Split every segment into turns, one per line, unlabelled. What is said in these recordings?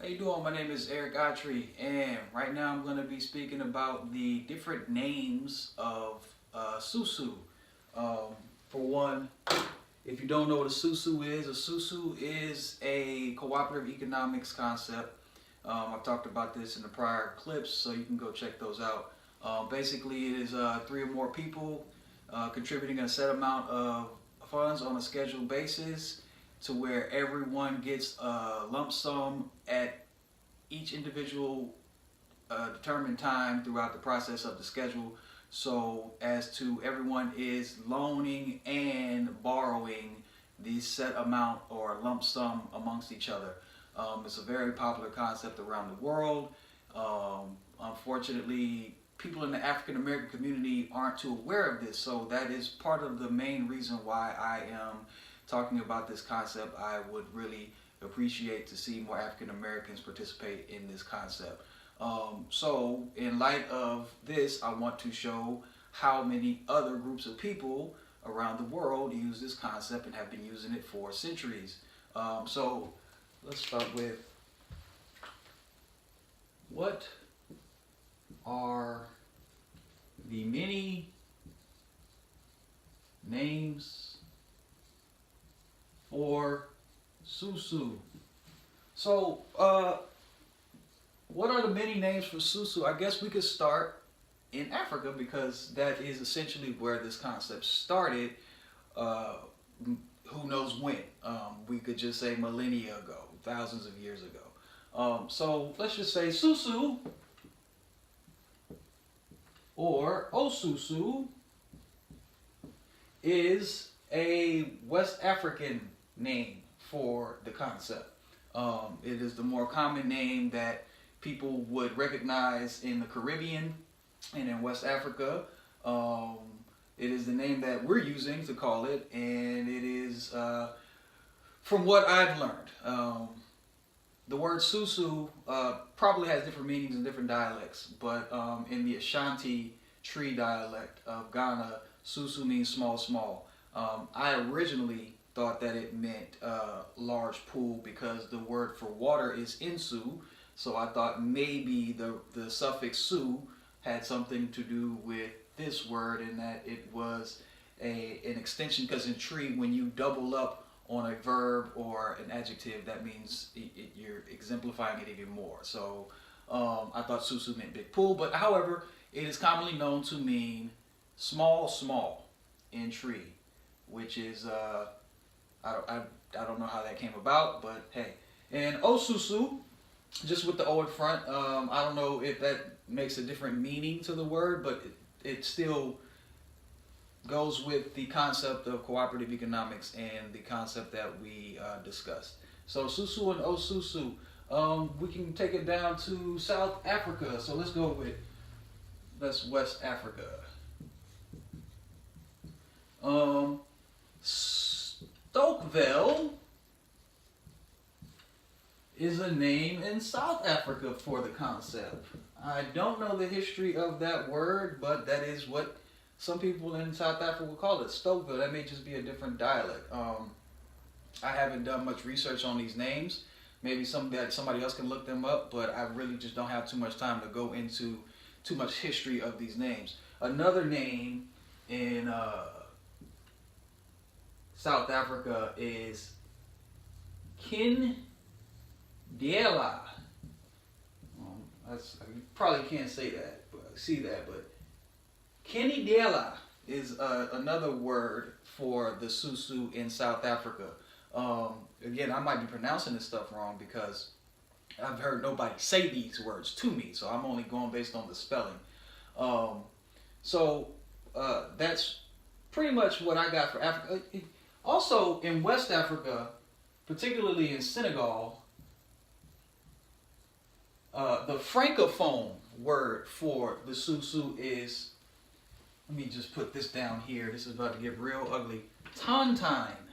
How you doing? My name is Erick Otchere, and right now I'm going to be speaking about the different names of Susu. For one, if you don't know what a Susu is a cooperative economics concept. I've talked about this in the prior clips, so you can go check those out. Basically, it is three or more people contributing a set amount of funds on a scheduled basis to where everyone gets a lump sum at each individual determined time throughout the process of the schedule, so as to everyone is loaning and borrowing the set amount or lump sum amongst each other. It's a very popular concept around the world. Unfortunately, people in the African American community aren't too aware of this, so that is part of the main reason why I am talking about this concept. I would really appreciate to see more African Americans participate in this concept. So in light of this, I want to show how many other groups of people around the world use this concept and have been using it for centuries. So let's start with, what are the many names for Susu? So, what are the many names for Susu? I guess we could start in Africa because that is essentially where this concept started. Who knows when? We could just say millennia ago, thousands of years ago. So let's just say Susu or Osusu is a West African name for the concept. It is the more common name that people would recognize in the Caribbean and in West Africa. It is the name that we're using to call it, and it is, from what I've learned, the word Susu probably has different meanings in different dialects, but in the Ashanti Tree dialect of Ghana, Susu means small, small. I originally thought that it meant large pool because the word for water is insu, so I thought maybe the suffix su had something to do with this word and that it was an extension, because in tree, when you double up on a verb or an adjective, that means you're exemplifying it even more. So I thought Susu meant big pool, but however, it is commonly known to mean small, small in tree, which is, I don't know how that came about, but hey. And Osusu, just with the O in front, I don't know if that makes a different meaning to the word, but it still goes with the concept of cooperative economics and the concept that we discussed. So Susu and Osusu. We can take it down to South Africa. So let's go with, that's West Africa. Stokvel is a name in South Africa for the concept. I don't know the history of that word, but that is what some people in South Africa will call it, Stokvel. That may just be a different dialect. I haven't done much research on these names. Maybe somebody else can look them up, but I really just don't have too much time to go into too much history of these names. Another name in South Africa is Kindela. You probably can't say that, but Kindela is another word for the Susu in South Africa. Again, I might be pronouncing this stuff wrong because I've heard nobody say these words to me, so I'm only going based on the spelling. That's pretty much what I got for Africa. Also, in West Africa, particularly in Senegal, the francophone word for the Susu is, let me just put this down here, this is about to get real ugly, tontine.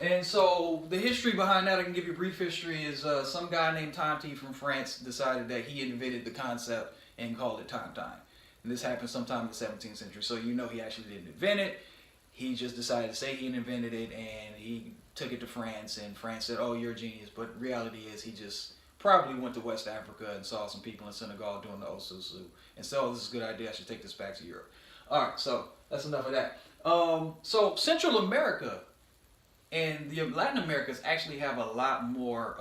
And so the history behind that, I can give you a brief history, is some guy named Tonti from France decided that he invented the concept and called it tontine. And this happened sometime in the 17th century, so you know he actually didn't invent it. He just decided to say he invented it, and he took it to France, and France said, "Oh, you're a genius." But reality is, he just probably went to West Africa and saw some people in Senegal doing the Susu and said, "Oh, this is a good idea. I should take this back to Europe." All right, so that's enough of that. So Central America and the Latin Americas actually have a lot more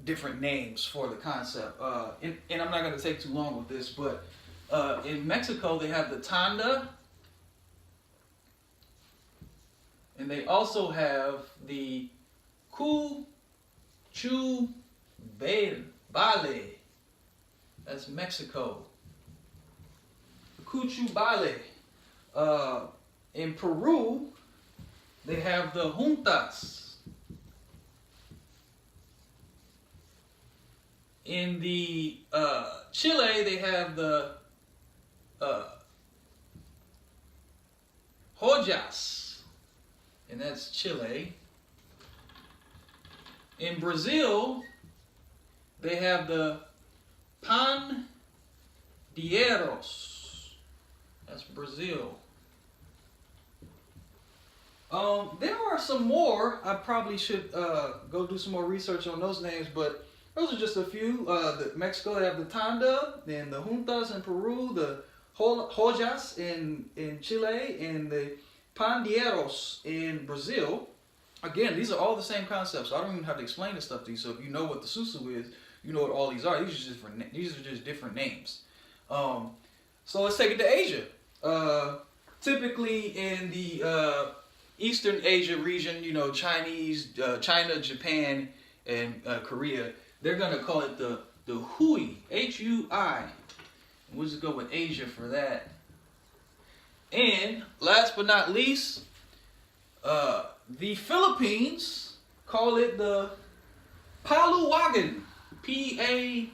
different names for the concept. And I'm not going to take too long with this, but in Mexico they have the tanda, and they also have the cuchubale. That's Mexico. Cuchubale. In Peru, they have the juntas. In the Chile, they have the hojas, and that's Chile. In Brazil, they have the pandeiros. That's Brazil. There are some more. I probably should go do some more research on those names, but those are just a few. Mexico, they have the tanda, and the juntas in Peru, the hojas in Chile, and the pandeiros in Brazil. Again, these are all the same concepts, so I don't even have to explain this stuff to you. So if you know what the Susu is, you know what all these are. These are just different names. So let's take it to Asia. Typically in the Eastern Asia region, you know, China, Japan, and Korea, they're gonna call it the Hui, Hui. We'll just go with Asia for that. And last but not least, the Philippines call it the Paluwagan, Paluwagon,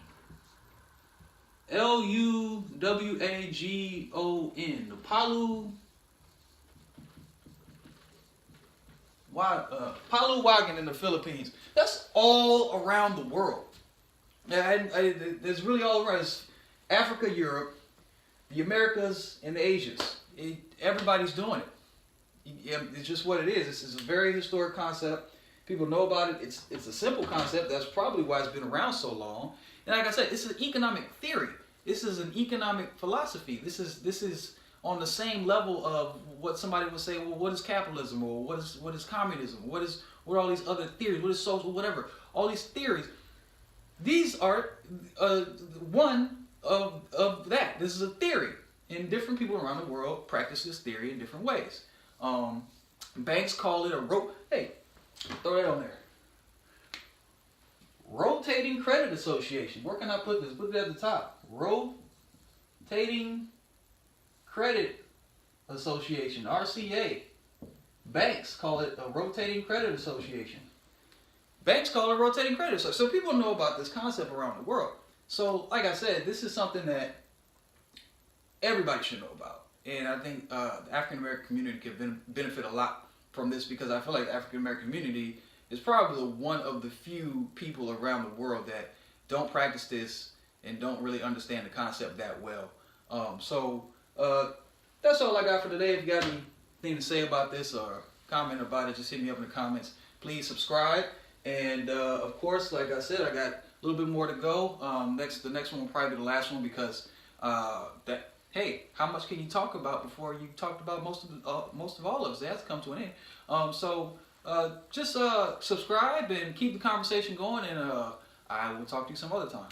the Paluwagan in the Philippines. That's all around the world. Yeah, it's really all around. It's Africa, Europe, the Americas, and the Asias. Everybody's doing it. It's just what it is. This is a very historic concept. People know about it. It's a simple concept. That's probably why it's been around so long. And like I said, this is an economic theory. This is an economic philosophy. This is on the same level of what somebody would say. Well, what is capitalism, or what is communism? What are all these other theories? What is social? Whatever. All these theories. These are one of that. This is a theory, and different people around the world practice this theory in different ways. Banks call it hey, throw that on there. Rotating Credit Association. Where can I put this? Put it at the top. Rotating Credit Association, RCA. Banks call it a Rotating Credit Association. Banks call it a Rotating Credit Association. So people know about this concept around the world. So, like I said, this is something that everybody should know about. And I think the African American community can benefit a lot from this, because I feel like the African American community is probably one of the few people around the world that don't practice this and don't really understand the concept that well. That's all I got for today. If you got anything to say about this or comment about it, just hit me up in the comments. Please subscribe. And of course, like I said, I got a little bit more to go. The next one will probably be the last one, because hey, how much can you talk about before you talked about most of all of us? It has to come to an end. Just subscribe and keep the conversation going, and I will talk to you some other time.